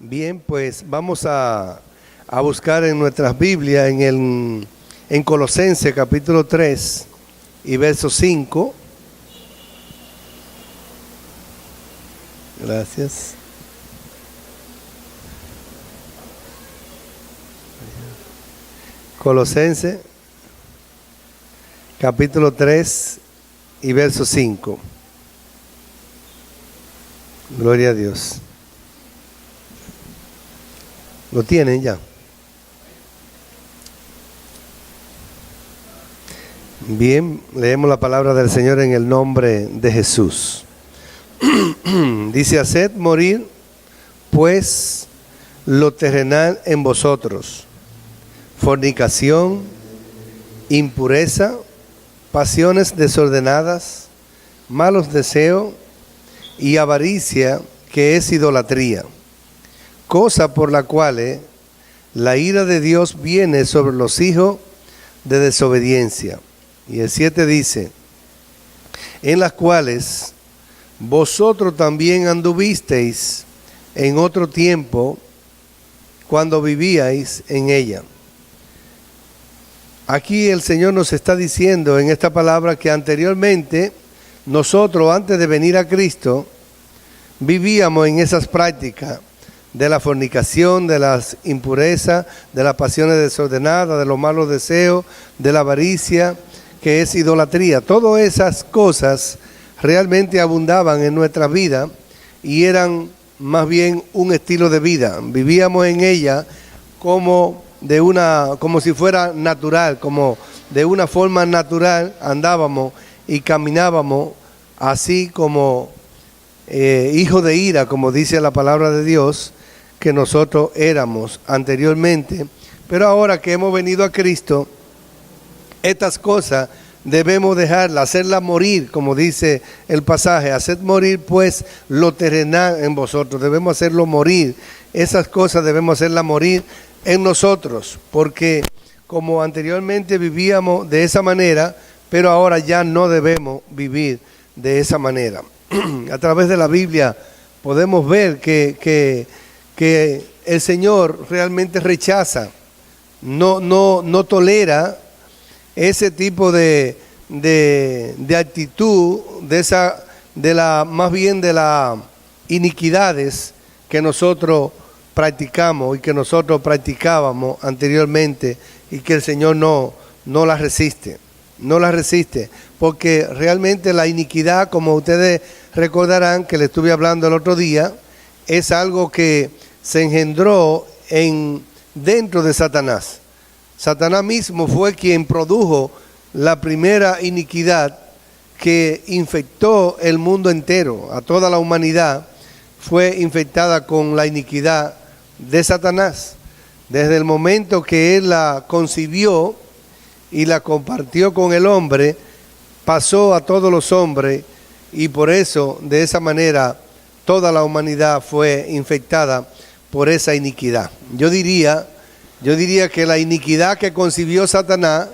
Bien, pues vamos a buscar en nuestras Biblias en Colosenses capítulo 3 y verso 5. Gracias. Colosenses capítulo 3 y verso 5. Gloria a Dios. ¿Lo tienen ya? Bien, leemos la palabra del Señor en el nombre de Jesús. Dice: haced morir pues lo terrenal en vosotros: fornicación, impureza, pasiones desordenadas, malos deseos y avaricia, que es idolatría, cosa por la cual la ira de Dios viene sobre los hijos de desobediencia. Y el 7 dice: en las cuales vosotros también anduvisteis en otro tiempo, cuando vivíais en ella. Aquí el Señor nos está diciendo en esta palabra que anteriormente nosotros, antes de venir a Cristo, vivíamos en esas prácticas de la fornicación, de las impurezas, de las pasiones desordenadas, de los malos deseos, de la avaricia, que es idolatría. Todas esas cosas realmente abundaban en nuestra vida y eran más bien un estilo de vida. Vivíamos en ella como si fuera natural, como de una forma natural andábamos y caminábamos así como hijos de ira, como dice la palabra de Dios, que nosotros éramos anteriormente. Pero ahora que hemos venido a Cristo, estas cosas debemos dejarlas, hacerlas morir, como dice el pasaje: haced morir pues lo terrenal en vosotros. Debemos hacerlo morir, esas cosas debemos hacerlas morir en nosotros, porque como anteriormente vivíamos de esa manera, pero ahora ya no debemos vivir de esa manera. A través de la Biblia podemos ver que el Señor realmente rechaza, no tolera ese tipo de actitud, más bien de las iniquidades que nosotros practicamos y que nosotros practicábamos anteriormente, y que el Señor no las resiste. No la resiste, porque realmente la iniquidad, como ustedes recordarán que le estuve hablando el otro día, es algo que se engendró dentro de Satanás. Satanás mismo fue quien produjo la primera iniquidad que infectó el mundo entero. A toda la humanidad fue infectada con la iniquidad de Satanás. Desde el momento que él la concibió y la compartió con el hombre, pasó a todos los hombres, y por eso, de esa manera, toda la humanidad fue infectada por esa iniquidad. Yo diría que la iniquidad que concibió Satanás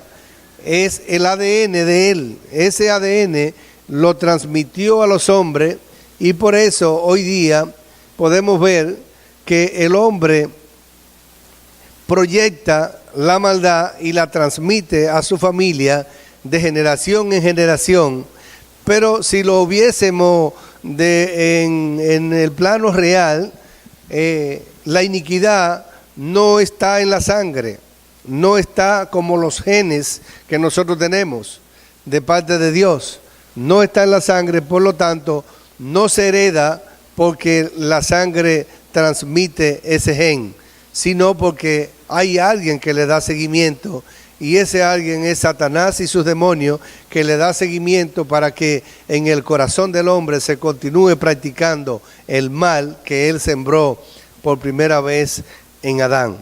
es el ADN de él. Ese ADN lo transmitió a los hombres, y por eso hoy día podemos ver que el hombre proyecta la maldad y la transmite a su familia de generación en generación. Pero si lo hubiésemos en el plano real, la iniquidad no está en la sangre, no está como los genes que nosotros tenemos de parte de Dios, no está en la sangre, por lo tanto no se hereda porque la sangre transmite ese gen, sino porque hay alguien que le da seguimiento, y ese alguien es Satanás y sus demonios, que le da seguimiento para que en el corazón del hombre se continúe practicando el mal que él sembró por primera vez en Adán.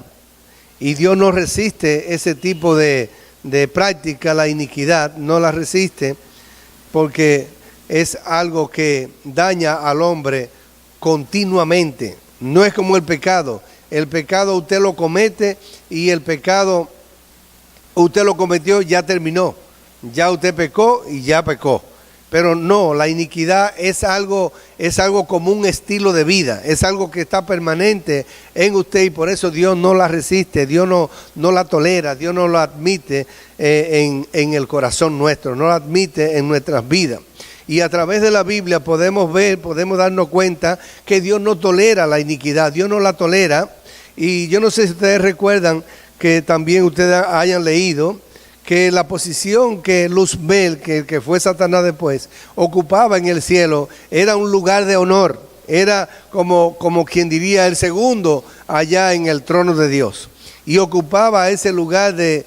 Y Dios no resiste ese tipo de práctica, la iniquidad no la resiste, porque es algo que daña al hombre continuamente. No es como el pecado. El pecado usted lo comete, y el pecado usted lo cometió, ya terminó. Ya usted pecó y ya pecó. Pero no, la iniquidad es algo como un estilo de vida, es algo que está permanente en usted y por eso Dios no la resiste, Dios no la tolera, Dios no la admite en el corazón nuestro, no la admite en nuestras vidas. Y a través de la Biblia podemos darnos cuenta que Dios no tolera la iniquidad, Dios no la tolera. Y yo no sé si ustedes recuerdan que también ustedes hayan leído que la posición que Luzbel, que fue Satanás después, ocupaba en el cielo, era un lugar de honor, era como quien diría el segundo allá en el trono de Dios. Y ocupaba ese lugar de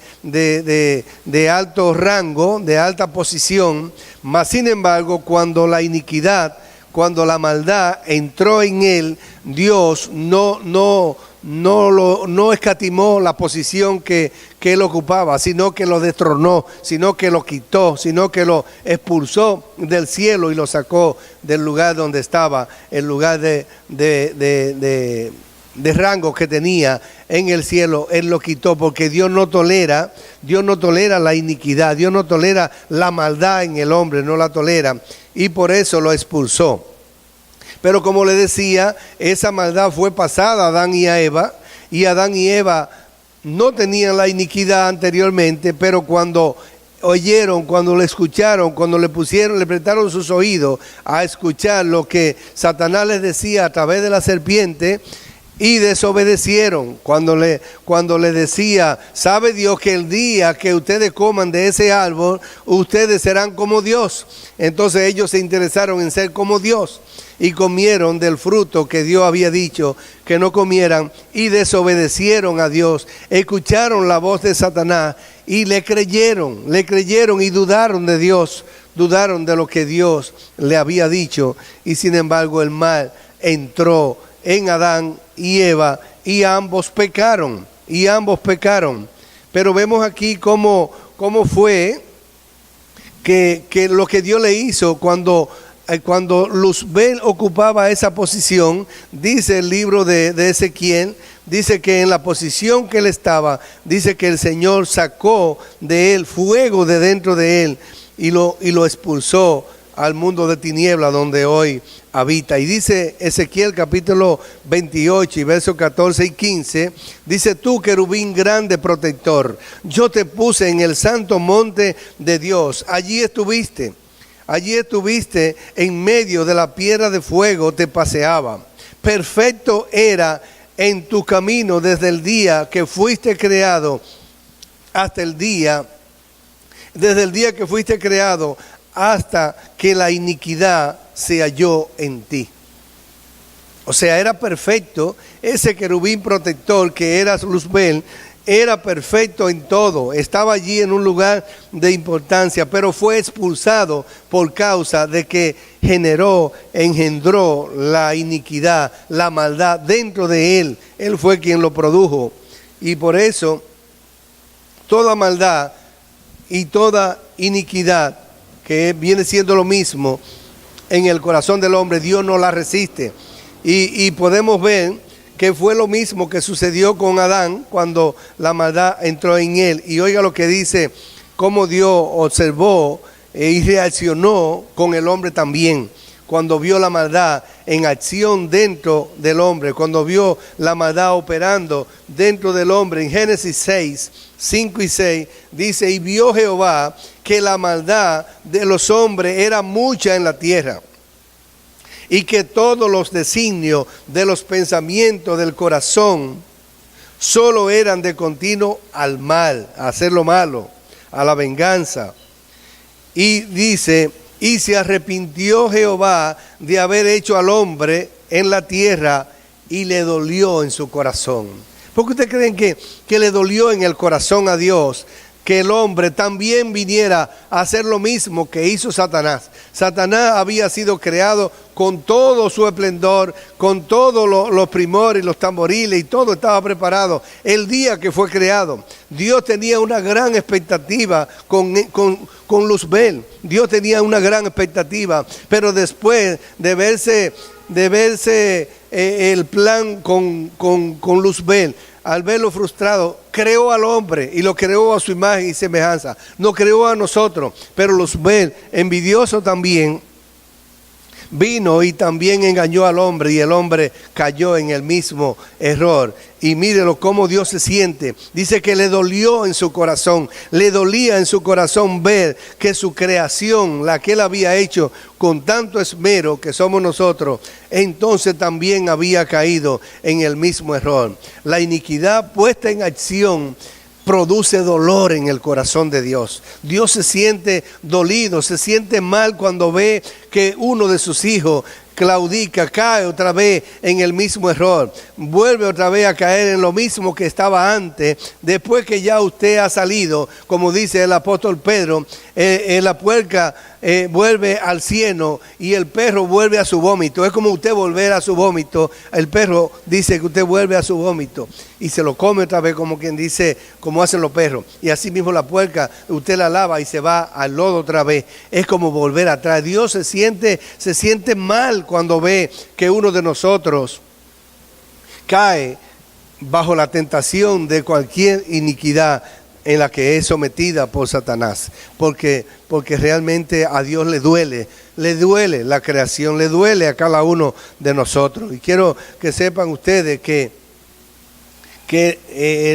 alto rango, de alta posición, mas sin embargo cuando la iniquidad, cuando la maldad entró en él, Dios no escatimó la posición que él ocupaba, sino que lo destronó, sino que lo quitó, sino que lo expulsó del cielo y lo sacó del lugar donde estaba, el lugar de rango que tenía en el cielo. Él lo quitó porque Dios no tolera la iniquidad, Dios no tolera la maldad en el hombre, no la tolera, y por eso lo expulsó. Pero como le decía, esa maldad fue pasada a Adán y a Eva, y Adán y Eva no tenían la iniquidad anteriormente, pero cuando oyeron, cuando le escucharon, cuando le prestaron sus oídos a escuchar lo que Satanás les decía a través de la serpiente, y desobedecieron cuando le decía, sabe Dios que el día que ustedes coman de ese árbol, ustedes serán como Dios. Entonces ellos se interesaron en ser como Dios y comieron del fruto que Dios había dicho que no comieran y desobedecieron a Dios, escucharon la voz de Satanás y le creyeron y dudaron de Dios, dudaron de lo que Dios le había dicho, y sin embargo el mal entró en Adán y Eva y ambos pecaron. Pero vemos aquí cómo fue que lo que Dios le hizo cuando Luzbel ocupaba esa posición. Dice el libro de Ezequiel, dice que en la posición que él estaba, dice que el Señor sacó de él fuego de dentro de él y lo expulsó al mundo de tinieblas donde hoy habita. Y dice Ezequiel capítulo 28 y versos 14 y 15, dice: tú, querubín grande protector, yo te puse en el santo monte de Dios, allí estuviste en medio de la piedra de fuego, te paseaba. Perfecto era en tu camino desde el día que fuiste creado hasta desde el día que fuiste creado hasta que la iniquidad se halló en ti. O sea, era perfecto. Ese querubín protector que era Luzbel era perfecto en todo, estaba allí en un lugar de importancia, pero fue expulsado por causa de que engendró la iniquidad, la maldad dentro de él. Él fue quien lo produjo, y por eso toda maldad y toda iniquidad, que viene siendo lo mismo en el corazón del hombre, Dios no la resiste. Y podemos ver que fue lo mismo que sucedió con Adán cuando la maldad entró en él. Y oiga lo que dice, cómo Dios observó y reaccionó con el hombre también, cuando vio la maldad en acción dentro del hombre, cuando vio la maldad operando dentro del hombre. En Génesis 6, 5 y 6 dice: y vio Jehová que la maldad de los hombres era mucha en la tierra, y que todos los designios de los pensamientos del corazón solo eran de continuo al mal, a hacer lo malo, a la venganza. Y dice: y se arrepintió Jehová de haber hecho al hombre en la tierra, y le dolió en su corazón. ¿Por qué ustedes creen que le dolió en el corazón a Dios que el hombre también viniera a hacer lo mismo que hizo Satanás? Satanás había sido creado con todo su esplendor, con todos los primores, los tamboriles, y todo estaba preparado el día que fue creado. Dios tenía una gran expectativa con Luzbel. Dios tenía una gran expectativa, pero después de verse el plan con Luzbel, al verlo frustrado, creó al hombre y lo creó a su imagen y semejanza. Nos creó a nosotros, pero los ver envidioso también vino y también engañó al hombre y el hombre cayó en el mismo error. Y mírelo cómo Dios se siente. Dice que le dolió en su corazón, le dolía en su corazón ver que su creación, la que él había hecho con tanto esmero que somos nosotros, entonces también había caído en el mismo error. La iniquidad puesta en acción produce dolor en el corazón de Dios. Dios se siente dolido, se siente mal cuando ve que uno de sus hijos claudica, cae otra vez en el mismo error, vuelve otra vez a caer en lo mismo que estaba antes, después que ya usted ha salido, como dice el apóstol Pedro, la puerca vuelve al cieno y el perro vuelve a su vómito. Es como usted volver a su vómito. El perro dice que usted vuelve a su vómito y se lo come otra vez, como quien dice, como hacen los perros. Y así mismo la puerca, usted la lava y se va al lodo otra vez. Es como volver atrás. Dios se siente mal cuando ve que uno de nosotros cae bajo la tentación de cualquier iniquidad en la que es sometida por Satanás, porque realmente a Dios le duele la creación, le duele a cada uno de nosotros. Y quiero que sepan ustedes que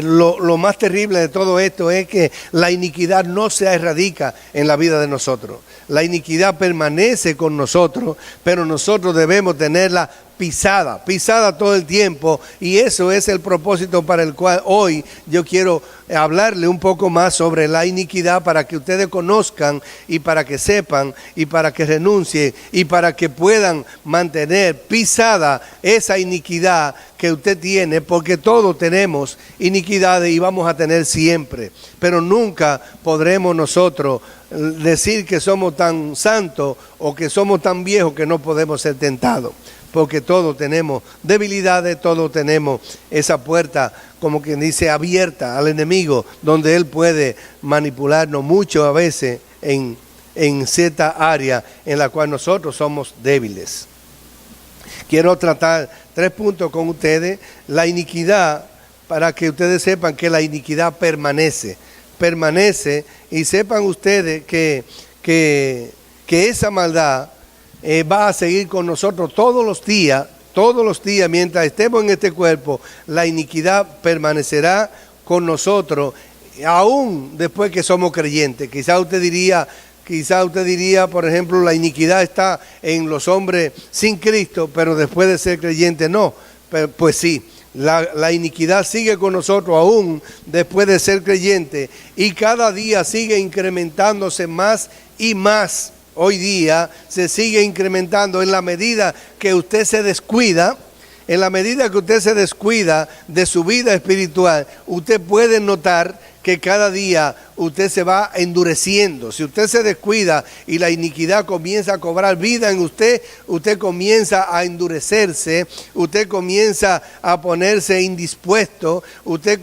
lo más terrible de todo esto es que la iniquidad no se erradica en la vida de nosotros. La iniquidad permanece con nosotros, pero nosotros debemos tenerla pisada todo el tiempo, y eso es el propósito para el cual hoy yo quiero hablarle un poco más sobre la iniquidad, para que ustedes conozcan y para que sepan y para que renuncien y para que puedan mantener pisada esa iniquidad que usted tiene, porque todos tenemos iniquidades y vamos a tener siempre, pero nunca podremos nosotros decir que somos tan santos o que somos tan viejos que no podemos ser tentados. Porque todos tenemos debilidades, todos tenemos esa puerta, como quien dice, abierta al enemigo, donde él puede manipularnos mucho a veces en cierta área en la cual nosotros somos débiles. Quiero tratar 3 puntos con ustedes. La iniquidad, para que ustedes sepan que la iniquidad permanece, y sepan ustedes que esa maldad va a seguir con nosotros todos los días, mientras estemos en este cuerpo. La iniquidad permanecerá con nosotros, aún después que somos creyentes. Quizá usted diría, por ejemplo, la iniquidad está en los hombres sin Cristo, pero después de ser creyente no. Pues sí, la iniquidad sigue con nosotros aún después de ser creyente, y cada día sigue incrementándose más y más. Hoy día se sigue incrementando en la medida que usted se descuida. En la medida que usted se descuida de su vida espiritual, usted puede notar que cada día usted se va endureciendo. Si usted se descuida y la iniquidad comienza a cobrar vida en usted, usted comienza a endurecerse, usted comienza a ponerse indispuesto, usted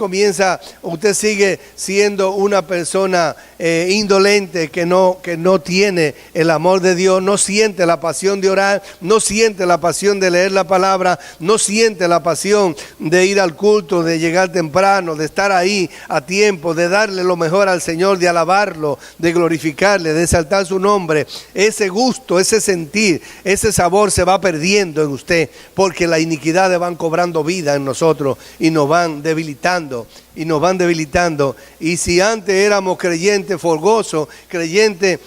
sigue siendo una persona indolente que no tiene el amor de Dios, no siente la pasión de orar, no siente la pasión de leer la palabra, no siente la pasión de ir al culto, de llegar temprano, de estar ahí a tiempo, de darle lo mejor al Señor, de alabarlo, de glorificarle, de exaltar su nombre. Ese gusto, ese sentir, ese sabor se va perdiendo en usted, porque las iniquidades van cobrando vida en nosotros y nos van debilitando. Y si antes éramos creyentes folgosos, creyentes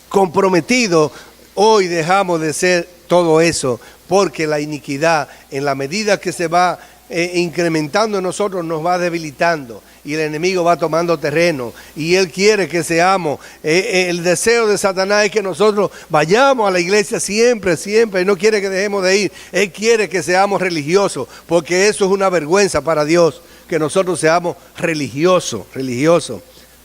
comprometidos, hoy dejamos de ser todo eso, porque la iniquidad, en la medida que se va incrementando en nosotros, nos va debilitando, y el enemigo va tomando terreno, y él quiere que seamos, el deseo de Satanás es que nosotros vayamos a la iglesia siempre, y no quiere que dejemos de ir. Él quiere que seamos religiosos, porque eso es una vergüenza para Dios, que nosotros seamos religiosos,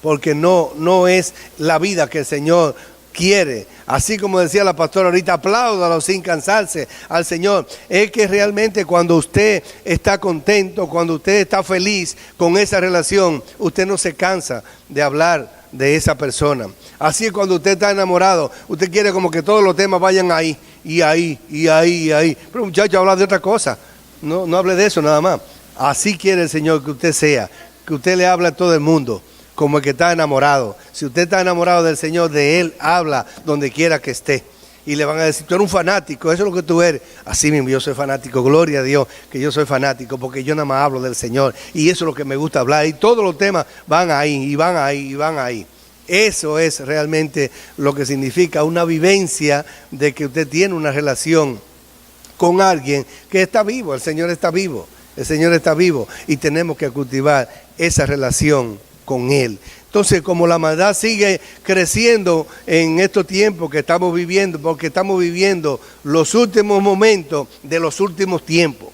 porque no es la vida que el Señor quiere. Así como decía la pastora ahorita, apláudalo sin cansarse al Señor. Es que realmente cuando usted está contento, cuando usted está feliz con esa relación, usted no se cansa de hablar de esa persona. Así es cuando usted está enamorado, usted quiere como que todos los temas vayan ahí. Pero muchacho, habla de otra cosa. No hable de eso nada más. Así quiere el Señor que usted sea, que usted le hable a todo el mundo, como el que está enamorado. Si usted está enamorado del Señor, de Él habla donde quiera que esté. Y le van a decir, tú eres un fanático, eso es lo que tú eres. Así mismo, yo soy fanático, gloria a Dios que yo soy fanático, porque yo nada más hablo del Señor. Y eso es lo que me gusta hablar. Y todos los temas van ahí, y van ahí, y van ahí. Eso es realmente lo que significa una vivencia de que usted tiene una relación con alguien que está vivo. El Señor está vivo, el Señor está vivo y tenemos que cultivar esa relación con Él. Entonces, como la maldad sigue creciendo en estos tiempos que estamos viviendo, porque estamos viviendo los últimos momentos de los últimos tiempos,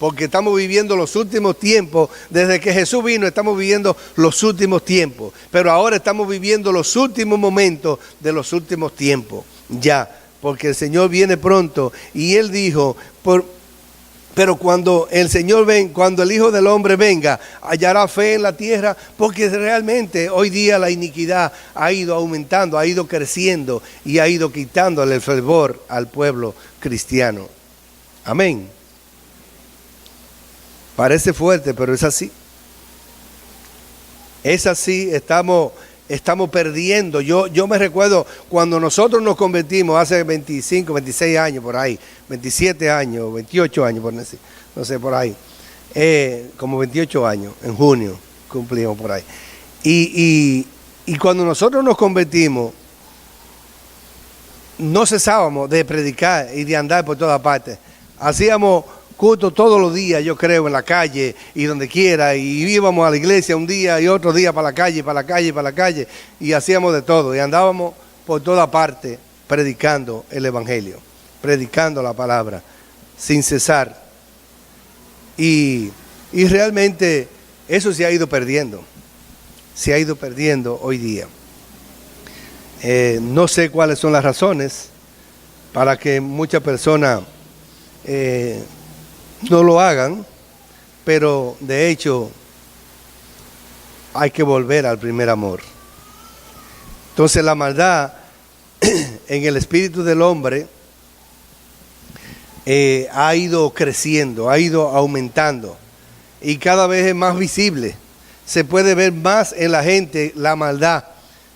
porque estamos viviendo los últimos tiempos, desde que Jesús vino estamos viviendo los últimos tiempos, pero ahora estamos viviendo los últimos momentos de los últimos tiempos, ya, porque el Señor viene pronto y Él dijo, pero cuando el Señor cuando el Hijo del Hombre venga, hallará fe en la tierra, porque realmente hoy día la iniquidad ha ido aumentando, ha ido creciendo y ha ido quitándole el fervor al pueblo cristiano. Amén. Parece fuerte, pero es así. Es así, estamos perdiendo. Yo me recuerdo cuando nosotros nos convertimos hace 25, 26 años por ahí, 27 años, 28 años, por decir, no sé, por ahí, como 28 años, en junio cumplimos por ahí. Y cuando nosotros nos convertimos, no cesábamos de predicar y de andar por todas partes. Hacíamos culto todos los días, yo creo, en la calle y donde quiera, y íbamos a la iglesia un día y otro día para la calle, para la calle, para la calle, y hacíamos de todo, y andábamos por toda parte predicando el Evangelio, predicando la palabra, sin cesar. Y realmente eso se ha ido perdiendo hoy día. No sé cuáles son las razones para que muchas personas no lo hagan, pero de hecho hay que volver al primer amor. Entonces la maldad en el espíritu del hombre ha ido creciendo, ha ido aumentando y cada vez es más visible. Se puede ver más en la gente la maldad.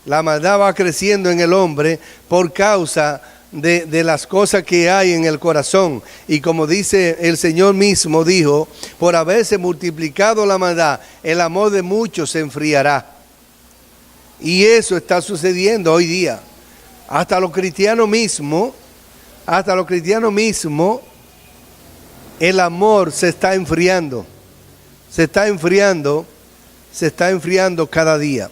La maldad va creciendo en el hombre por causa de las cosas que hay en el corazón. Y como dice el Señor mismo, dijo, por haberse multiplicado la maldad, el amor de muchos se enfriará. Y eso está sucediendo hoy día. Hasta los cristianos mismos, el amor se está enfriando. Se está enfriando cada día.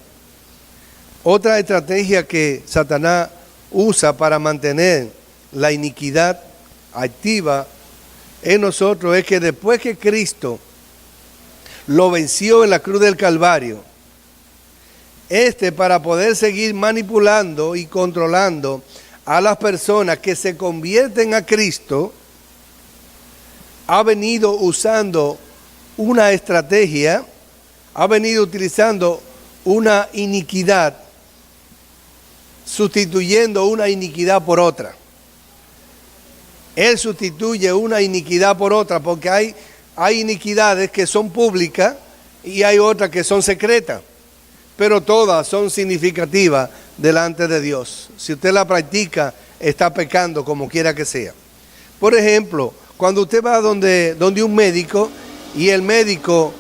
Otra estrategia que Satanás usa para mantener la iniquidad activa en nosotros es que después que Cristo lo venció en la cruz del Calvario, para poder seguir manipulando y controlando a las personas que se convierten a Cristo, ha venido usando una estrategia, ha venido utilizando una iniquidad, sustituyendo una iniquidad por otra. Él sustituye una iniquidad por otra, porque hay iniquidades que son públicas y hay otras que son secretas, pero todas son significativas delante de Dios. Si usted la practica, está pecando como quiera que sea. Por ejemplo, cuando usted va donde un médico y el médico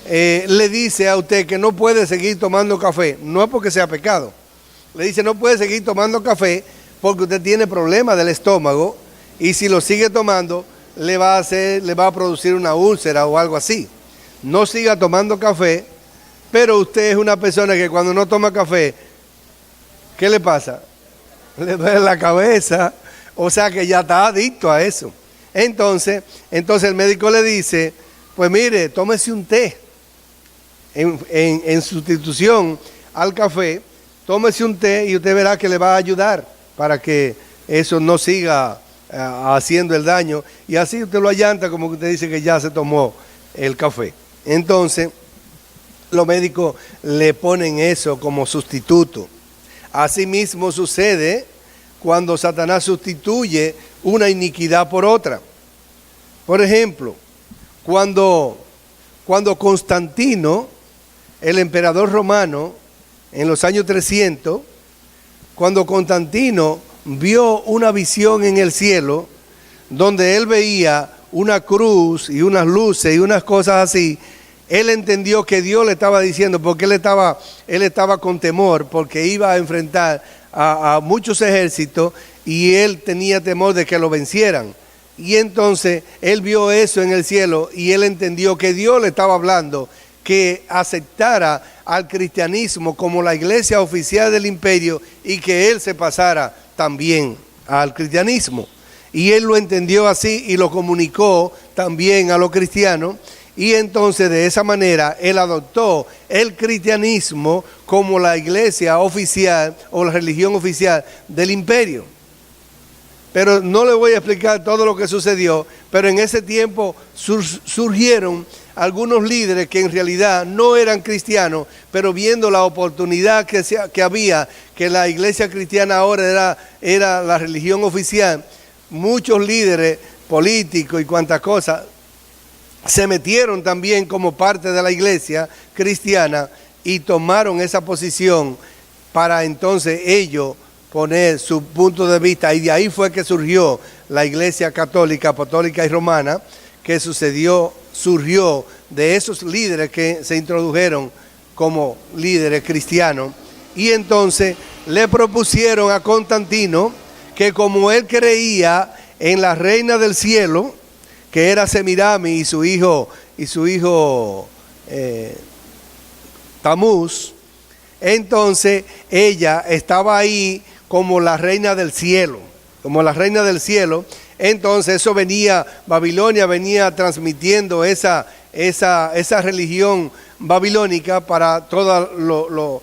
le dice a usted que no puede seguir tomando café, no es porque sea pecado. Le dice, no puede seguir tomando café porque usted tiene problemas del estómago y si lo sigue tomando le va a producir una úlcera o algo así. No siga tomando café, pero usted es una persona que cuando no toma café, ¿qué le pasa? Le duele la cabeza, o sea que ya está adicto a eso. Entonces el médico le dice, pues mire, tómese un té en sustitución al café. Tómese un té y usted verá que le va a ayudar para que eso no siga haciendo el daño. Y así usted lo allanta como que usted dice que ya se tomó el café. Entonces, los médicos le ponen eso como sustituto. Asimismo sucede cuando Satanás sustituye una iniquidad por otra. Por ejemplo, cuando cuando Constantino, el emperador romano, en los años 300, cuando Constantino vio una visión en el cielo, donde él veía una cruz y unas luces y unas cosas así, él entendió que Dios le estaba diciendo, porque él estaba con temor, porque iba a enfrentar a muchos ejércitos y él tenía temor de que lo vencieran. Y entonces él vio eso en el cielo y él entendió que Dios le estaba hablando, que aceptara al cristianismo como la iglesia oficial del imperio y que él se pasara también al cristianismo. Y él lo entendió así y lo comunicó también a los cristianos. Y entonces de esa manera él adoptó el cristianismo como la iglesia oficial o la religión oficial del imperio. Pero no le voy a explicar todo lo que sucedió, pero en ese tiempo surgieron algunos líderes que en realidad no eran cristianos, pero viendo la oportunidad que había, que la iglesia cristiana ahora era la religión oficial, muchos líderes políticos y cuantas cosas se metieron también como parte de la iglesia cristiana y tomaron esa posición para entonces ellos poner su punto de vista, y de ahí fue que surgió la iglesia católica, apostólica y romana, que surgió de esos líderes que se introdujeron como líderes cristianos. Y entonces le propusieron a Constantino que, como él creía en la reina del cielo, que era Semiramis y su hijo Tamuz, entonces ella estaba ahí como la reina del cielo, entonces eso Babilonia venía transmitiendo esa religión babilónica para todo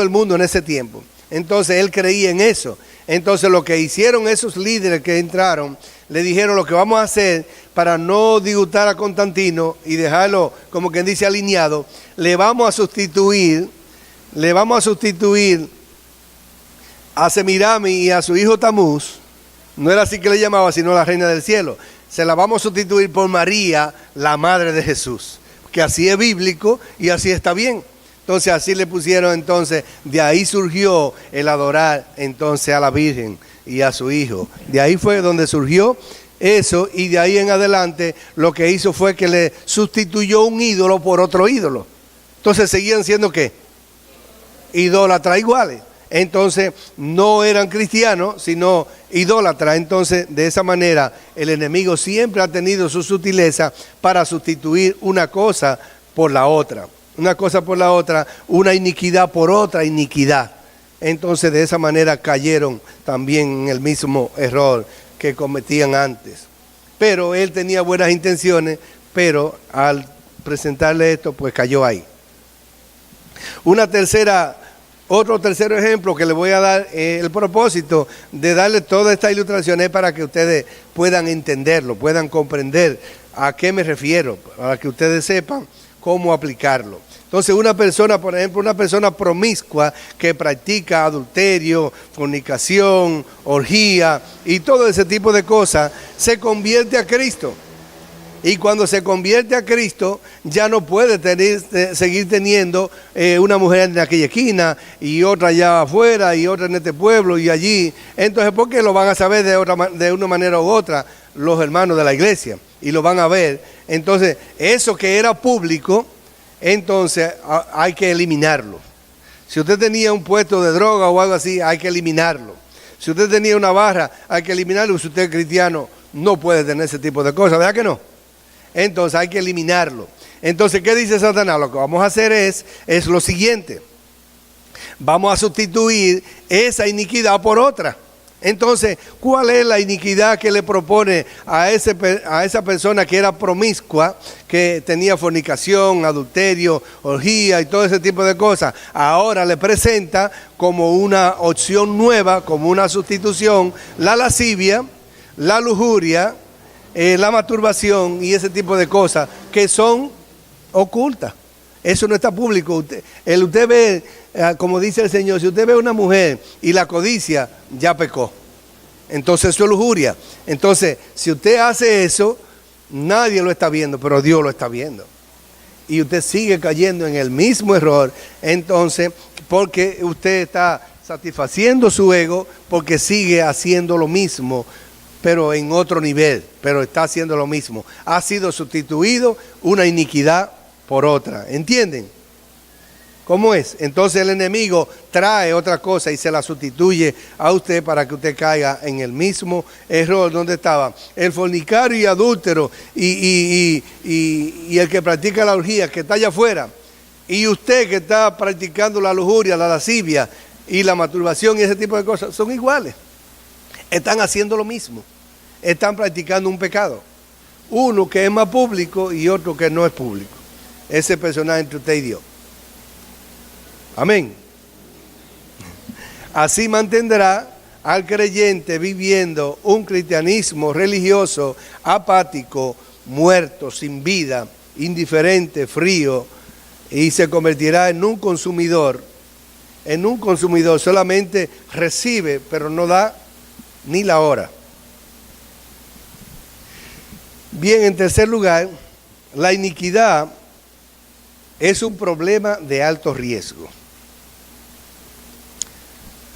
el mundo en ese tiempo. Entonces él creía en eso. Entonces lo que hicieron esos líderes que entraron, le dijeron: lo que vamos a hacer para no disgustar a Constantino y dejarlo, como quien dice, alineado, le vamos a sustituir a Semiramis y a su hijo Tamuz. No era así que le llamaba, sino la reina del cielo. Se la vamos a sustituir por María, la madre de Jesús, que así es bíblico y así está bien. Entonces así le pusieron. Entonces de ahí surgió el adorar entonces a la Virgen y a su hijo. De ahí fue donde surgió eso, y de ahí en adelante lo que hizo fue que le sustituyó un ídolo por otro ídolo. Entonces seguían siendo ¿qué? Idólatras iguales. Entonces no eran cristianos, sino idólatras. Entonces de esa manera el enemigo siempre ha tenido su sutileza para sustituir una cosa por la otra. Una iniquidad por otra iniquidad. Entonces de esa manera cayeron también en el mismo error que cometían antes. Pero él tenía buenas intenciones, pero al presentarle esto, pues cayó ahí. Otro tercer ejemplo que le voy a dar, el propósito de darle toda esta ilustración es para que ustedes puedan entenderlo, puedan comprender a qué me refiero, para que ustedes sepan cómo aplicarlo. Entonces una persona, por ejemplo, una persona promiscua que practica adulterio, fornicación, orgía y todo ese tipo de cosas, se convierte a Cristo. Y cuando se convierte a Cristo, ya no puede seguir teniendo una mujer en aquella esquina y otra allá afuera y otra en este pueblo y allí. Entonces, ¿por qué lo van a saber de una manera u otra los hermanos de la iglesia? Y lo van a ver. Entonces, eso que era público, entonces hay que eliminarlo. Si usted tenía un puesto de droga o algo así, hay que eliminarlo. Si usted tenía una barra, hay que eliminarlo. Si usted es cristiano, no puede tener ese tipo de cosas, ¿verdad que no? Entonces hay que eliminarlo. Entonces, ¿qué dice Satanás? Lo que vamos a hacer es lo siguiente. Vamos a sustituir esa iniquidad por otra. Entonces, ¿cuál es la iniquidad que le propone a esa persona que era promiscua, que tenía fornicación, adulterio, orgía y todo ese tipo de cosas? Ahora le presenta como una opción nueva, como una sustitución, la lascivia, la lujuria, la masturbación y ese tipo de cosas que son ocultas. Eso no está público. Usted ve, como dice el Señor, si usted ve a una mujer y la codicia, ya pecó. Entonces eso es lujuria. Entonces, si usted hace eso, nadie lo está viendo, pero Dios lo está viendo. y usted sigue cayendo en el mismo error, entonces, porque usted está satisfaciendo su ego, porque sigue haciendo lo mismo, pero en otro nivel, pero está haciendo lo mismo. Ha sido sustituido una iniquidad por otra, ¿entienden? ¿Cómo es? Entonces el enemigo trae otra cosa y se la sustituye a usted para que usted caiga en el mismo error donde estaba. El fornicario y adúltero y el que practica la orgía, que está allá afuera, y usted que está practicando la lujuria, la lascivia y la masturbación y ese tipo de cosas, son iguales. Están haciendo lo mismo. Están practicando un pecado. Uno que es más público y otro que no es público. Ese personaje entre usted y Dios. Amén. Así mantendrá al creyente viviendo un cristianismo religioso, apático, muerto, sin vida, indiferente, frío, y se convertirá en un consumidor. Solamente recibe, pero no da ni la hora. Bien, en tercer lugar, la iniquidad es un problema de alto riesgo.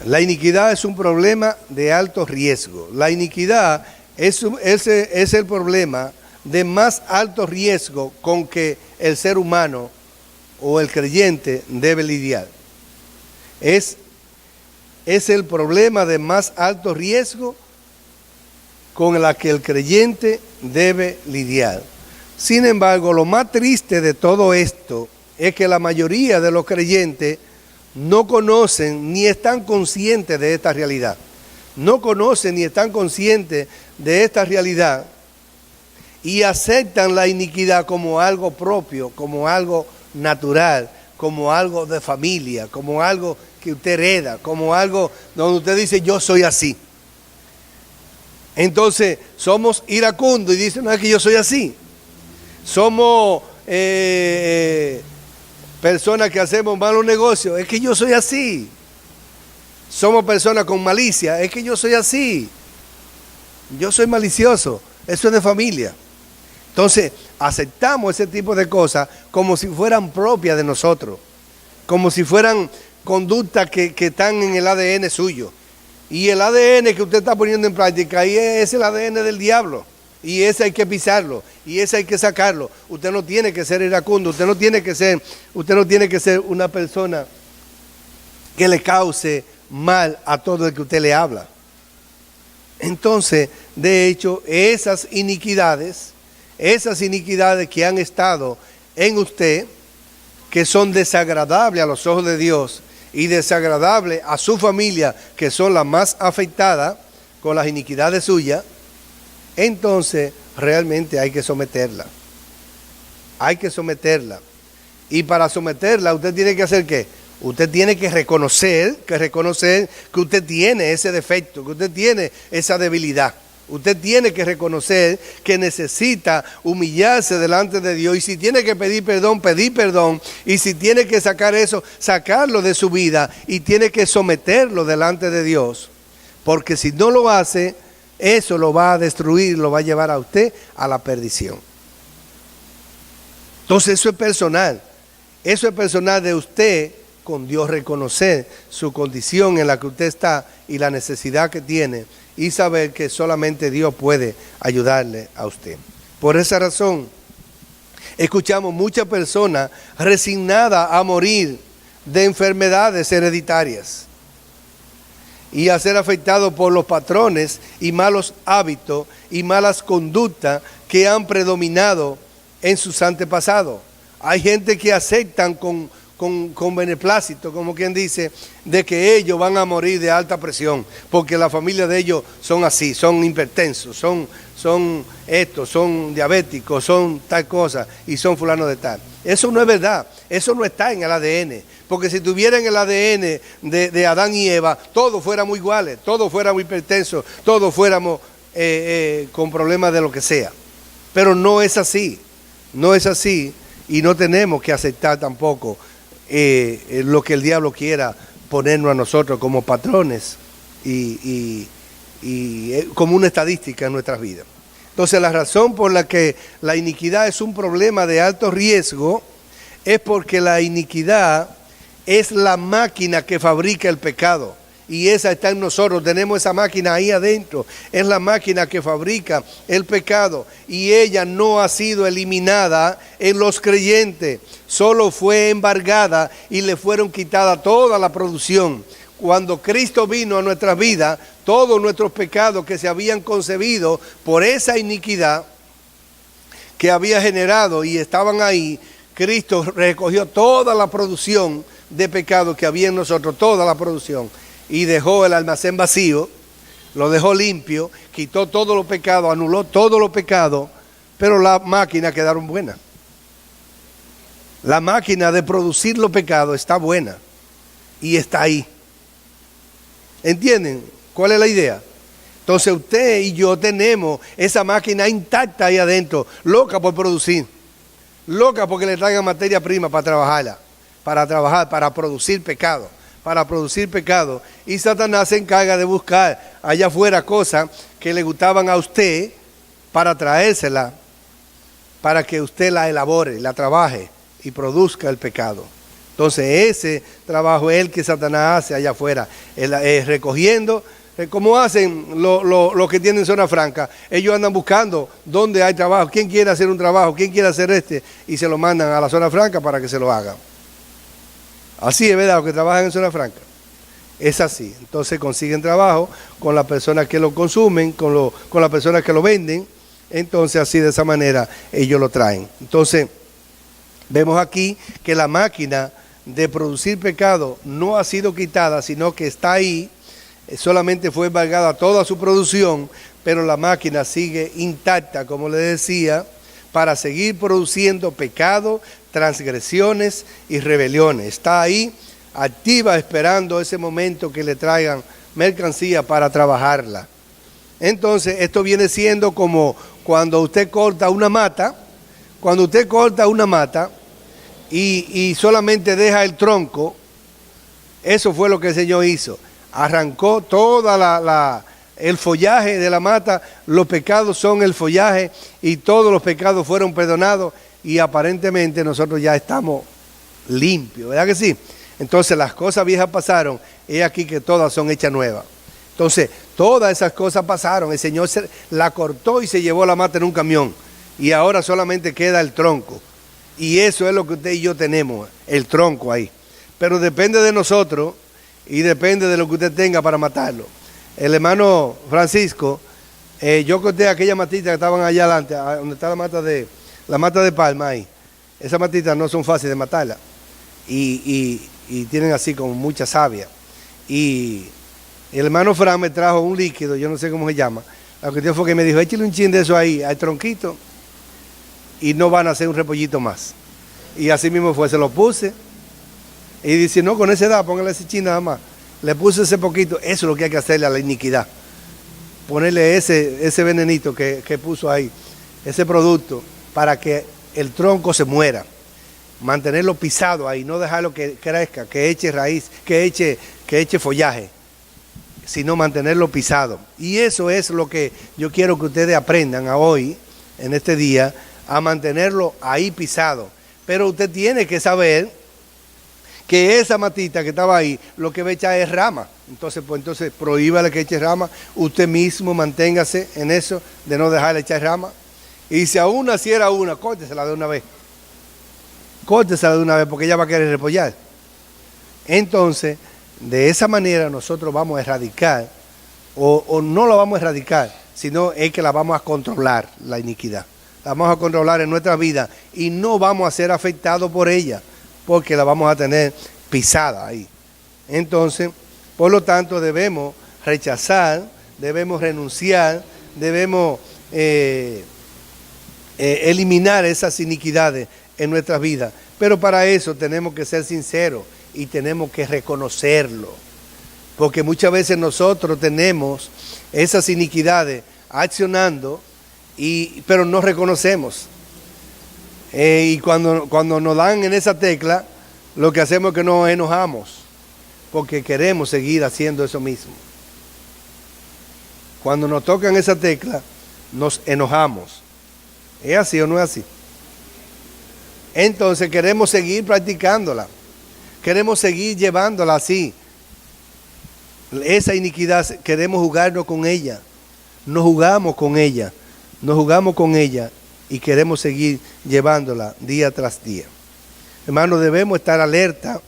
La iniquidad es un problema de alto riesgo. La iniquidad es el problema de más alto riesgo con que el ser humano o el creyente debe lidiar. Es el problema de más alto riesgo con la que el creyente debe lidiar. Sin embargo, lo más triste de todo esto es que la mayoría de los creyentes no conocen ni están conscientes de esta realidad. No conocen ni están conscientes de esta realidad y aceptan la iniquidad como algo propio, como algo natural, como algo de familia, como algo que usted hereda, como algo donde usted dice yo soy así. Entonces somos iracundos y dicen no es que yo soy así. Somos personas que hacemos malos negocios, es que yo soy así. Somos personas con malicia, es que yo soy así. Yo soy malicioso, eso es de familia. Entonces, aceptamos ese tipo de cosas como si fueran propias de nosotros, como si fueran conductas que están en el ADN suyo. Y el ADN que usted está poniendo en práctica, ahí es el ADN del diablo. Y ese hay que pisarlo, y ese hay que sacarlo. Usted no tiene que ser iracundo, usted no tiene que ser una persona que le cause mal a todo el que usted le habla. Entonces, de hecho, esas iniquidades que han estado en usted, que son desagradables a los ojos de Dios y desagradables a su familia, que son las más afectadas con las iniquidades suyas, entonces realmente hay que someterla. Hay que someterla. Y para someterla, usted tiene que hacer ¿qué? Usted tiene que reconocer que usted tiene ese defecto, que usted tiene esa debilidad. Usted tiene que reconocer que necesita humillarse delante de Dios. Y si tiene que pedir perdón. Y si tiene que sacar eso, sacarlo de su vida. Y tiene que someterlo delante de Dios. Porque si no lo hace, eso lo va a destruir, lo va a llevar a usted a la perdición. Entonces eso es personal. Eso es personal de usted con Dios, reconocer su condición en la que usted está y la necesidad que tiene y saber que solamente Dios puede ayudarle a usted. Por esa razón, escuchamos muchas personas resignadas a morir de enfermedades hereditarias y a ser afectados por los patrones y malos hábitos y malas conductas que han predominado en sus antepasados. Hay gente que aceptan con beneplácito, como quien dice, de que ellos van a morir de alta presión, porque la familia de ellos son así, son hipertensos, son diabéticos, son tal cosa, y son fulanos de tal. Eso no es verdad, eso no está en el ADN, porque si estuviera en el ADN de Adán y Eva, todos fuéramos iguales, todos fuéramos hipertensos, todos fuéramos con problemas de lo que sea. Pero no es así, y no tenemos que aceptar tampoco lo que el diablo quiera ponernos a nosotros como patrones y como una estadística en nuestras vidas. Entonces la razón por la que la iniquidad es un problema de alto riesgo es porque la iniquidad es la máquina que fabrica el pecado. Y esa está en nosotros, tenemos esa máquina ahí adentro. Es la máquina que fabrica el pecado. Y ella no ha sido eliminada en los creyentes. Solo fue embargada y le fueron quitada toda la producción. Cuando Cristo vino a nuestras vidas, todos nuestros pecados que se habían concebido por esa iniquidad que había generado y estaban ahí, Cristo recogió toda la producción de pecado que había en nosotros, toda la producción. Y dejó el almacén vacío, lo dejó limpio, quitó todos los pecados, anuló todos los pecados, pero las máquinas quedaron buenas. La máquina de producir los pecados está buena y está ahí. ¿Entienden cuál es la idea? Entonces usted y yo tenemos esa máquina intacta ahí adentro, loca por producir, loca porque le traigan materia prima para trabajarla, para producir pecado. Para producir pecado, y Satanás se encarga de buscar allá afuera cosas que le gustaban a usted para traérsela, para que usted la elabore, la trabaje y produzca el pecado. Entonces ese trabajo es el que Satanás hace allá afuera, recogiendo, como hacen los que tienen zona franca. Ellos andan buscando dónde hay trabajo, quién quiere hacer un trabajo, quién quiere hacer y se lo mandan a la zona franca para que se lo hagan. Así es, ¿verdad? Los que trabajan en zona franca. Es así. Entonces consiguen trabajo con las personas que lo consumen, con las personas que lo venden. Entonces así de esa manera ellos lo traen. Entonces vemos aquí que la máquina de producir pecado no ha sido quitada, sino que está ahí. Solamente fue embargada toda su producción, pero la máquina sigue intacta, como le decía, para seguir produciendo pecado, transgresiones y rebeliones. Está ahí, activa, esperando ese momento que le traigan mercancía para trabajarla. Entonces, esto viene siendo como cuando usted corta una mata, y solamente deja el tronco. Eso fue lo que el Señor hizo. Arrancó toda el follaje de la mata, los pecados son el follaje y todos los pecados fueron perdonados y aparentemente nosotros ya estamos limpios, ¿verdad que sí? Entonces las cosas viejas pasaron, y aquí que todas son hechas nuevas. Entonces todas esas cosas pasaron, el Señor la cortó y se llevó la mata en un camión y ahora solamente queda el tronco. Y eso es lo que usted y yo tenemos, el tronco ahí. Pero depende de nosotros y depende de lo que usted tenga para matarlo. El hermano Francisco, yo corté aquella matita que estaban allá adelante, donde está la mata de palma ahí. Esas matitas no son fáciles de matarlas y tienen así como mucha savia. Y el hermano Fran me trajo un líquido, yo no sé cómo se llama. La cuestión fue que me dijo, échale un chin de eso ahí al tronquito y no van a hacer un repollito más. Y así mismo fue, se lo puse. Y dice, no, con esa edad, póngale ese chin nada más. Le puse ese poquito, eso es lo que hay que hacerle a la iniquidad. Ponerle ese venenito que puso ahí, ese producto, para que el tronco se muera. Mantenerlo pisado ahí, no dejarlo que crezca, que eche raíz, que eche follaje, sino mantenerlo pisado. Y eso es lo que yo quiero que ustedes aprendan a hoy, en este día, a mantenerlo ahí pisado. Pero usted tiene que saber que esa matita que estaba ahí, lo que va a echar es rama. Entonces prohíbale que eche rama. Usted mismo manténgase en eso, de no dejarle echar rama. Y si aún naciera una, córtesela de una vez. Córtesela de una vez, porque ella va a querer repollar. Entonces, de esa manera nosotros vamos a erradicar, o no la vamos a erradicar, sino es que la vamos a controlar, la iniquidad. La vamos a controlar en nuestra vida y no vamos a ser afectados por ella, porque la vamos a tener pisada ahí. Entonces, por lo tanto, debemos rechazar, debemos renunciar, debemos eliminar esas iniquidades en nuestras vidas. Pero para eso tenemos que ser sinceros y tenemos que reconocerlo. Porque muchas veces nosotros tenemos esas iniquidades accionando, pero no reconocemos. Y cuando nos dan en esa tecla, lo que hacemos es que nos enojamos, porque queremos seguir haciendo eso mismo. Cuando nos tocan esa tecla, nos enojamos. ¿Es así o no es así? Entonces queremos seguir practicándola. Queremos seguir llevándola así. Esa iniquidad, queremos jugarnos con ella. Nos jugamos con ella. Nos jugamos con ella y queremos seguir llevándola día tras día. Hermanos, debemos estar alerta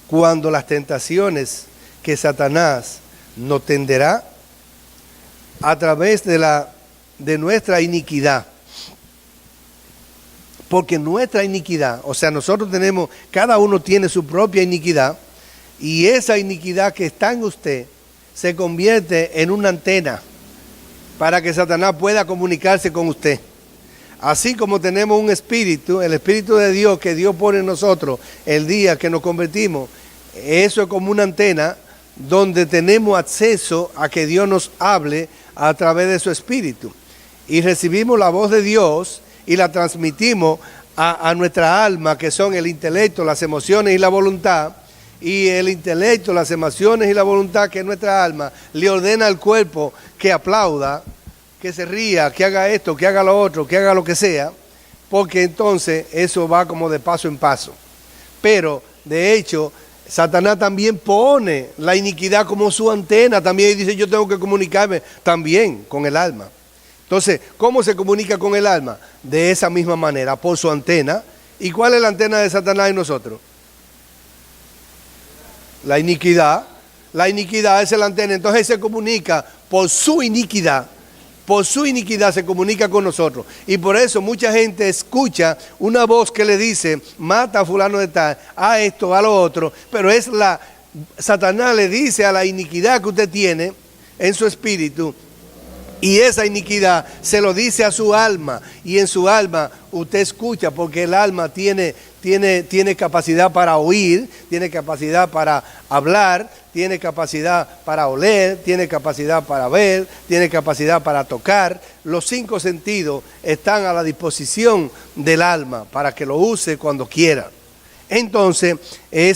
cuando las tentaciones que Satanás nos tenderá a través de nuestra iniquidad. Porque nuestra iniquidad, o sea, nosotros tenemos, cada uno tiene su propia iniquidad, y esa iniquidad que está en usted se convierte en una antena para que Satanás pueda comunicarse con usted. Así como tenemos un espíritu, el espíritu de Dios que Dios pone en nosotros el día que nos convertimos, eso es como una antena donde tenemos acceso a que Dios nos hable a través de su espíritu. Y recibimos la voz de Dios y la transmitimos a nuestra alma, que son el intelecto, las emociones y la voluntad. Y el intelecto, las emociones y la voluntad, que es nuestra alma, le ordena al cuerpo que aplauda, que se ría, que haga esto, que haga lo otro, que haga lo que sea, porque entonces eso va como de paso en paso. Pero, de hecho, Satanás también pone la iniquidad como su antena, también dice, yo tengo que comunicarme también con el alma. Entonces, ¿cómo se comunica con el alma? De esa misma manera, por su antena. ¿Y cuál es la antena de Satanás en nosotros? La iniquidad. La iniquidad es la antena. Entonces él se comunica por su iniquidad. Por su iniquidad se comunica con nosotros. Y por eso mucha gente escucha una voz que le dice, mata a fulano de tal, a esto, a lo otro. Pero es Satanás le dice a la iniquidad que usted tiene en su espíritu, y esa iniquidad se lo dice a su alma, y en su alma usted escucha, porque el alma tiene capacidad para oír, tiene capacidad para hablar, tiene capacidad para oler, tiene capacidad para ver, tiene capacidad para tocar. Los 5 sentidos están a la disposición del alma para que lo use cuando quiera. Entonces, de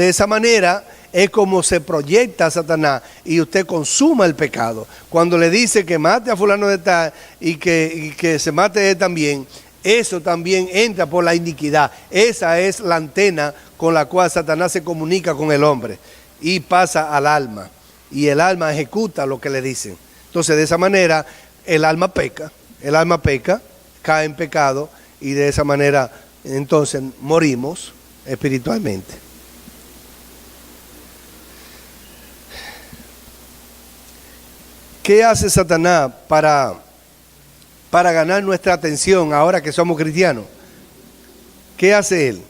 esa manera es como se proyecta a Satanás y usted consuma el pecado. Cuando le dice que mate a fulano de tal y que se mate él también, eso también entra por la iniquidad. Esa es la antena con la cual Satanás se comunica con el hombre y pasa al alma. Y el alma ejecuta lo que le dicen. Entonces, de esa manera, el alma peca, cae en pecado, y de esa manera, entonces, morimos espiritualmente. ¿Qué hace Satanás para ganar nuestra atención ahora que somos cristianos? ¿Qué hace él?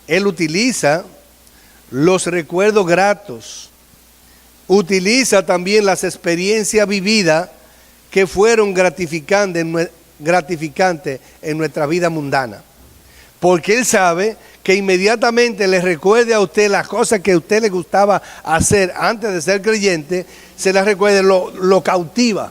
Él utiliza los recuerdos gratos, utiliza también las experiencias vividas que fueron gratificantes en nuestra vida mundana. Porque él sabe que inmediatamente le recuerde a usted las cosas que a usted le gustaba hacer antes de ser creyente, se las recuerde, lo cautiva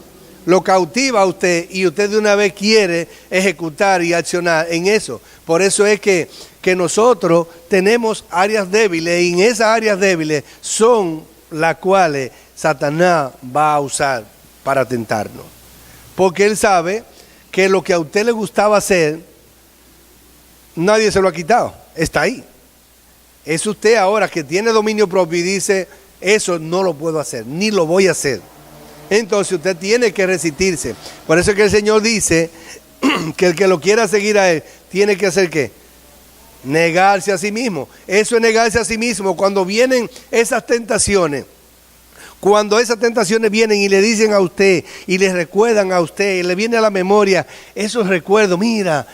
a usted, y usted de una vez quiere ejecutar y accionar en eso. Por eso es que nosotros tenemos áreas débiles, y en esas áreas débiles son las cuales Satanás va a usar para tentarnos. Porque él sabe que lo que a usted le gustaba hacer, nadie se lo ha quitado, está ahí. Es usted ahora que tiene dominio propio y dice, eso no lo puedo hacer, ni lo voy a hacer. Entonces usted tiene que resistirse. Por eso es que el Señor dice que el que lo quiera seguir a Él, tiene que hacer ¿qué? Negarse a sí mismo. Eso es negarse a sí mismo. Cuando vienen esas tentaciones, cuando esas tentaciones vienen y le dicen a usted, y le recuerdan a usted, y le viene a la memoria esos recuerdos, mira,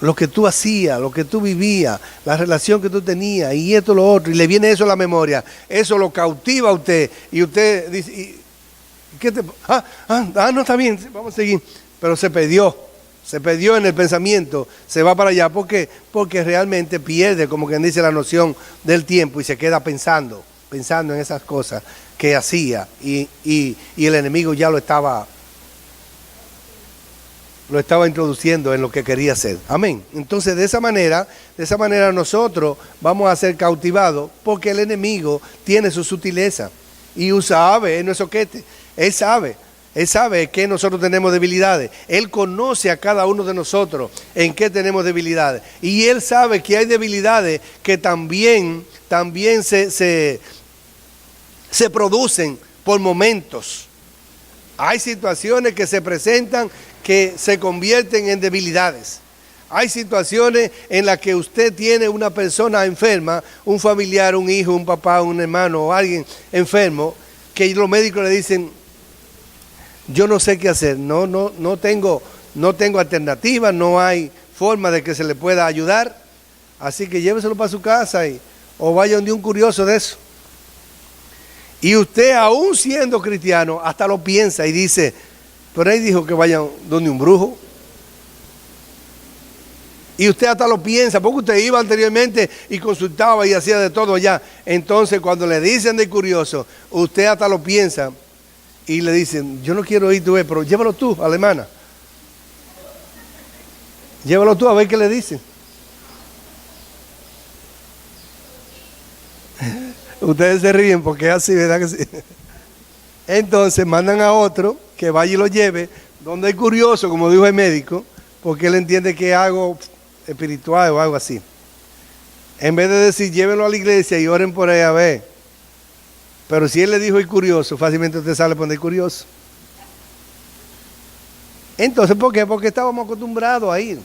lo que tú hacías, lo que tú vivías, la relación que tú tenías, y esto, lo otro, y le viene eso a la memoria, eso lo cautiva a usted, y usted dice, ¿qué te? No, está bien, vamos a seguir, pero se perdió en el pensamiento, se va para allá, porque realmente pierde, como quien dice, la noción del tiempo, y se queda pensando en esas cosas que hacía, y el enemigo ya lo estaba introduciendo en lo que quería hacer. Amén. Entonces, de esa manera nosotros vamos a ser cautivados, porque el enemigo tiene su sutileza y sabe, él no es soquete, él sabe Él sabe que nosotros tenemos debilidades. Él conoce a cada uno de nosotros en qué tenemos debilidades. Y Él sabe que hay debilidades que también se producen por momentos. Hay situaciones que se presentan que se convierten en debilidades. Hay situaciones en las que usted tiene una persona enferma, un familiar, un hijo, un papá, un hermano o alguien enfermo, que los médicos le dicen, yo no sé qué hacer, no tengo alternativa, no hay forma de que se le pueda ayudar, así que lléveselo para su casa o vaya donde un curioso de eso. Y usted, aún siendo cristiano, hasta lo piensa y dice, pero ahí dijo que vayan donde un brujo. Y usted hasta lo piensa, porque usted iba anteriormente y consultaba y hacía de todo allá. Entonces, cuando le dicen de curioso, usted hasta lo piensa y le dicen, yo no quiero ir, pero llévalo tú a la hermana. Llévalo tú a ver qué le dicen. Ustedes se ríen porque es así, ¿verdad que sí? Entonces mandan a otro que vaya y lo lleve donde es curioso, como dijo el médico, porque él entiende que es algo espiritual o algo así. En vez de decir, llévelo a la iglesia y oren por él a ver. Pero si él le dijo el curioso, fácilmente usted sale a poner curioso. Entonces, ¿por qué? Porque estábamos acostumbrados a ir.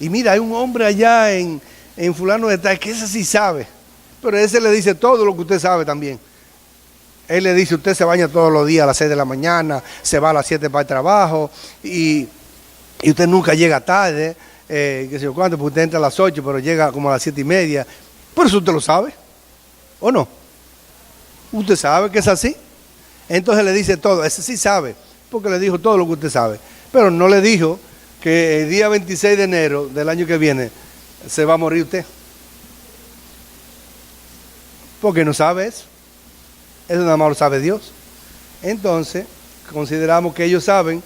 Y mira, hay un hombre allá en fulano de tal, que ese sí sabe. Pero ese le dice todo lo que usted sabe también. Él le dice, usted se baña todos los días a las 6 de la mañana, se va a las 7 para el trabajo y usted nunca llega tarde, qué sé yo cuánto, porque usted entra a las 8, pero llega como a las 7:30. Pero eso usted lo sabe, ¿o no? Usted sabe que es así. Entonces le dice todo, ese sí sabe, porque le dijo todo lo que usted sabe. Pero no le dijo que el día 26 de enero del año que viene se va a morir usted. Porque no sabe eso. Eso nada más lo sabe Dios. Entonces, consideramos que ellos saben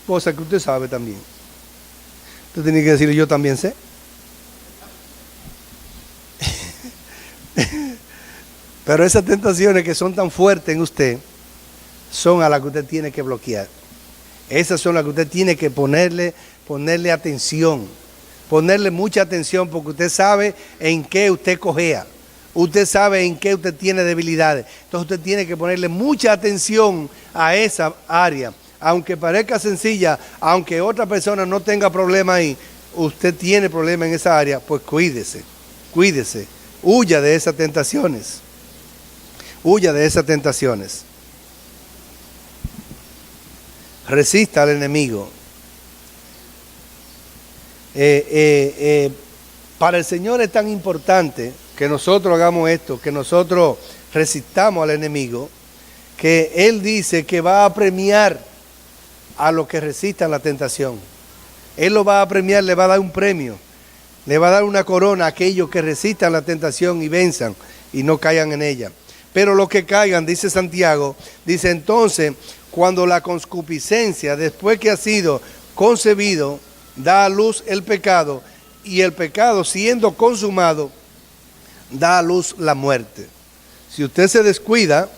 cosas que usted sabe también. Usted tiene que decirle, yo también sé. Pero esas tentaciones que son tan fuertes en usted, son a las que usted tiene que bloquear. Esas son las que usted tiene que ponerle atención. Ponerle mucha atención, porque usted sabe en qué usted cojea. Usted sabe en qué usted tiene debilidades. Entonces usted tiene que ponerle mucha atención a esa área. Aunque parezca sencilla, aunque otra persona no tenga problema ahí, usted tiene problema en esa área, pues cuídese. Huya de esas tentaciones. Huya de esas tentaciones. Resista al enemigo. Para el Señor es tan importante que nosotros hagamos esto, que nosotros resistamos al enemigo, que Él dice que va a premiar a los que resistan la tentación. Él lo va a premiar, le va a dar un premio, le va a dar una corona a aquellos que resistan la tentación y venzan y no caigan en ella. Pero los que caigan, dice Santiago, dice entonces, cuando la concupiscencia, después que ha sido concebido, da a luz el pecado, y el pecado siendo consumado, da a luz la muerte. Si usted se descuida,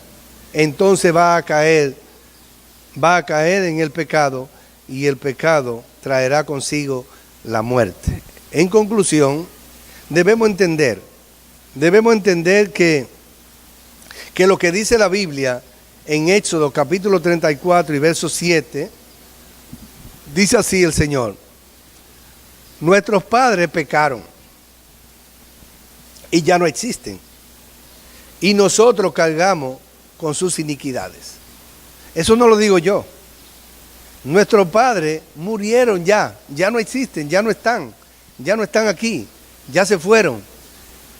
entonces va a caer en el pecado, y el pecado traerá consigo la muerte. En conclusión, debemos entender que lo que dice la Biblia en Éxodo capítulo 34 y verso 7, dice así el Señor: nuestros padres pecaron y ya no existen, y nosotros cargamos con sus iniquidades. Eso no lo digo yo. Nuestros padres murieron ya no existen, ya no están aquí, ya se fueron.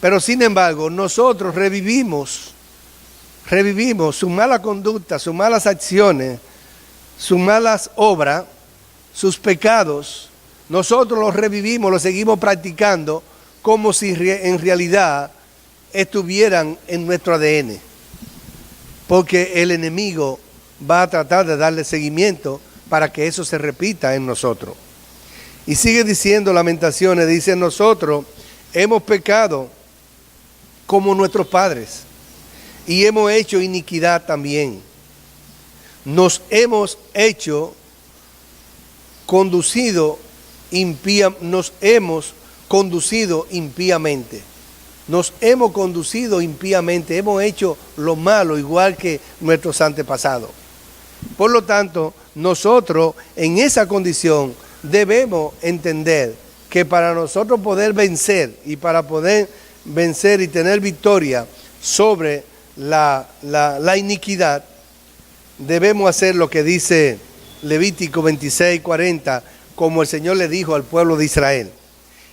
Pero sin embargo, nosotros revivimos su mala conducta, sus malas acciones, sus malas obras, sus pecados. Nosotros los revivimos, los seguimos practicando como si en realidad estuvieran en nuestro ADN. Porque el enemigo va a tratar de darle seguimiento para que eso se repita en nosotros. Y sigue diciendo Lamentaciones, dice: nosotros hemos pecado como nuestros padres y hemos hecho iniquidad también. nos hemos conducido impíamente. Nos hemos conducido impíamente, hemos hecho lo malo igual que nuestros antepasados. Por lo tanto, nosotros en esa condición debemos entender que para nosotros poder vencer y para poder vencer y tener victoria sobre la iniquidad, debemos hacer lo que dice Levítico 26:40, como el Señor le dijo al pueblo de Israel.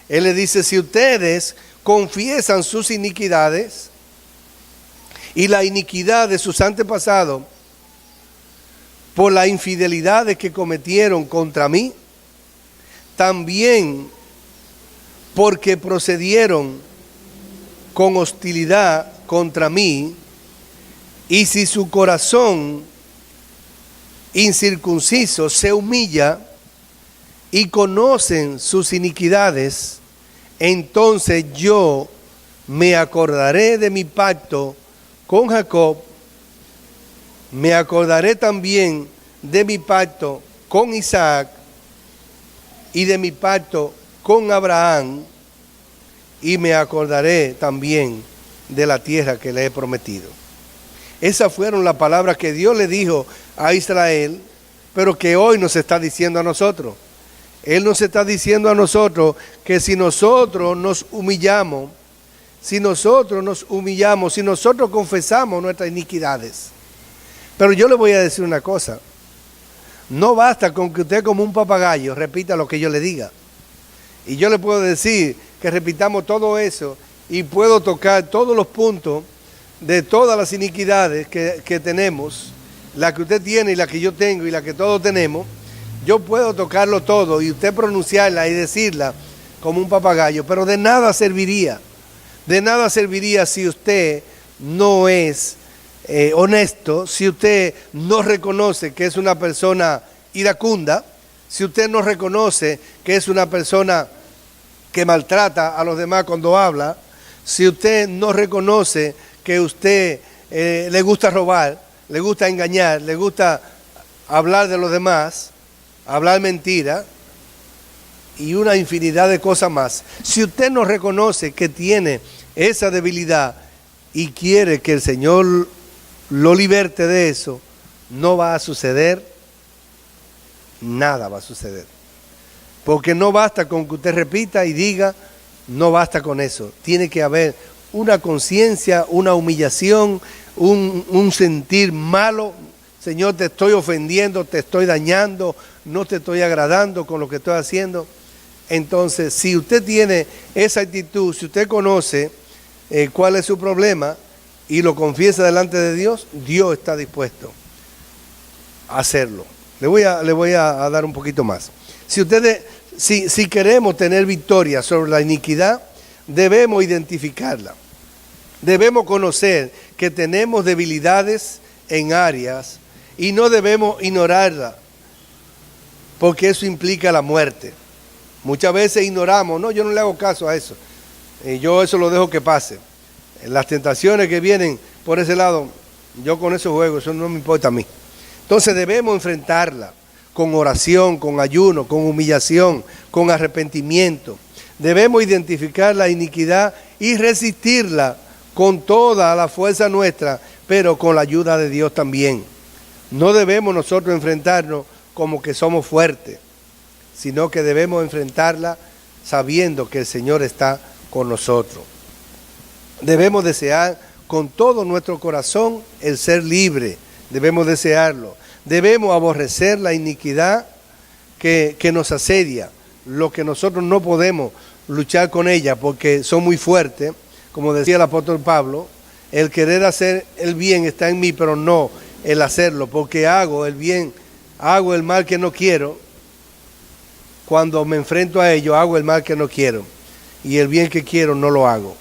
Él le dice: si ustedes confiesan sus iniquidades y la iniquidad de sus antepasados por las infidelidades que cometieron contra mí, también porque procedieron con hostilidad contra mí, y si su corazón incircunciso se humilla y conocen sus iniquidades, entonces yo me acordaré de mi pacto con Jacob, me acordaré también de mi pacto con Isaac y de mi pacto con Abraham, y me acordaré también de la tierra que le he prometido. Esas fueron las palabras que Dios le dijo a Israel, pero que hoy nos está diciendo a nosotros. Él nos está diciendo a nosotros que si nosotros nos humillamos, si nosotros confesamos nuestras iniquidades. Pero yo le voy a decir una cosa: no basta con que usted, como un papagayo, repita lo que yo le diga. Y yo le puedo decir que repitamos todo eso y puedo tocar todos los puntos de todas las iniquidades que tenemos, la que usted tiene y la que yo tengo y la que todos tenemos. Yo puedo tocarlo todo y usted pronunciarla y decirla como un papagayo, pero de nada serviría. De nada serviría si usted no es honesto, si usted no reconoce que es una persona iracunda, si usted no reconoce que es una persona que maltrata a los demás cuando habla, si usted no reconoce que usted le gusta robar, le gusta engañar, le gusta hablar de los demás, hablar mentira y una infinidad de cosas más. Si usted no reconoce que tiene esa debilidad y quiere que el Señor lo liberte de eso, no va a suceder, nada va a suceder. Porque no basta con que usted repita y diga, no basta con eso. Tiene que haber una conciencia, una humillación, un sentir malo. Señor, te estoy ofendiendo, te estoy dañando, no te estoy agradando con lo que estoy haciendo. Entonces, si usted tiene esa actitud, si usted conoce cuál es su problema y lo confiesa delante de Dios, Dios está dispuesto a hacerlo. Le voy a dar un poquito más. Si queremos tener victoria sobre la iniquidad, debemos identificarla. Debemos conocer que tenemos debilidades en áreas y no debemos ignorarla, porque eso implica la muerte. Muchas veces ignoramos, no, yo no le hago caso a eso, yo eso lo dejo que pase. Las tentaciones que vienen por ese lado, yo con eso juego, eso no me importa a mí. Entonces debemos enfrentarla con oración, con ayuno, con humillación, con arrepentimiento. Debemos identificar la iniquidad y resistirla con toda la fuerza nuestra, pero con la ayuda de Dios también. No debemos nosotros enfrentarnos como que somos fuertes, sino que debemos enfrentarla sabiendo que el Señor está con nosotros. Debemos desear con todo nuestro corazón el ser libre, debemos desearlo. Debemos aborrecer la iniquidad que nos asedia, lo que nosotros no podemos luchar con ella porque son muy fuertes. Como decía el apóstol Pablo, el querer hacer el bien está en mí, pero no el hacerlo, porque hago el bien, hago el mal que no quiero. Cuando me enfrento a ello, hago el mal que no quiero, y el bien que quiero no lo hago.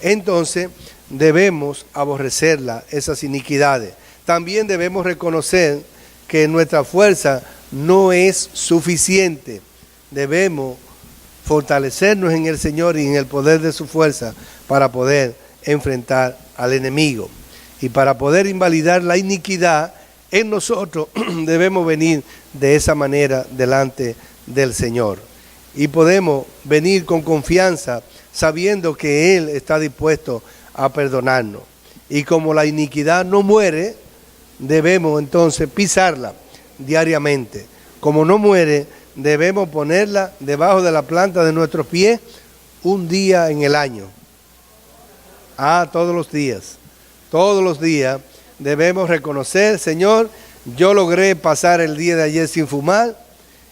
Entonces, debemos aborrecerla, esas iniquidades. También debemos reconocer que nuestra fuerza no es suficiente. Debemos fortalecernos en el Señor y en el poder de su fuerza para poder enfrentar al enemigo. Y para poder invalidar la iniquidad en nosotros debemos venir de esa manera delante del Señor. Y podemos venir con confianza sabiendo que Él está dispuesto a perdonarnos. Y como la iniquidad no muere, debemos entonces pisarla diariamente. Como no muere, debemos ponerla debajo de la planta de nuestros pies un día en el año. Todos los días. Todos los días debemos reconocer, Señor, yo logré pasar el día de ayer sin fumar,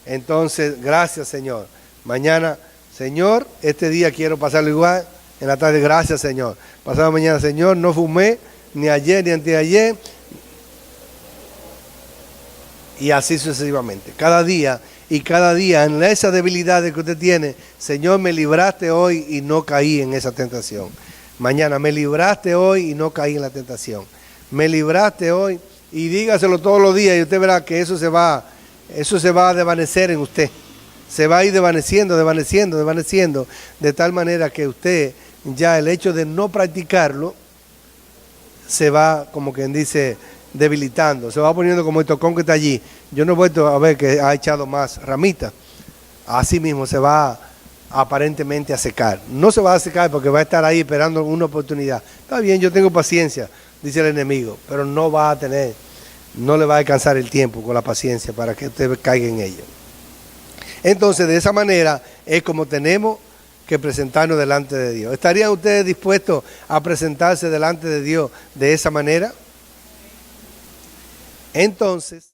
entonces gracias, Señor. Mañana, Señor, este día quiero pasarlo igual, en la tarde, gracias, Señor. Pasado mañana, Señor, no fumé ni ayer ni anteayer, y así sucesivamente. Cada día en esas debilidades que usted tiene, Señor, me libraste hoy y no caí en esa tentación. Mañana, me libraste hoy y no caí en la tentación. Me libraste hoy, y dígaselo todos los días y usted verá que eso se va a desvanecer en usted. Se va a ir desvaneciendo, de tal manera que usted, ya el hecho de no practicarlo, se va, como quien dice, debilitando, se va poniendo como el tocón que está allí. Yo no he vuelto a ver que ha echado más ramitas. Así mismo se va aparentemente a secar. No se va a secar porque va a estar ahí esperando una oportunidad. Está bien, yo tengo paciencia, dice el enemigo, pero no le va a alcanzar el tiempo con la paciencia para que usted caiga en ello. Entonces, de esa manera es como tenemos que presentarnos delante de Dios. ¿Estarían ustedes dispuestos a presentarse delante de Dios de esa manera? Entonces,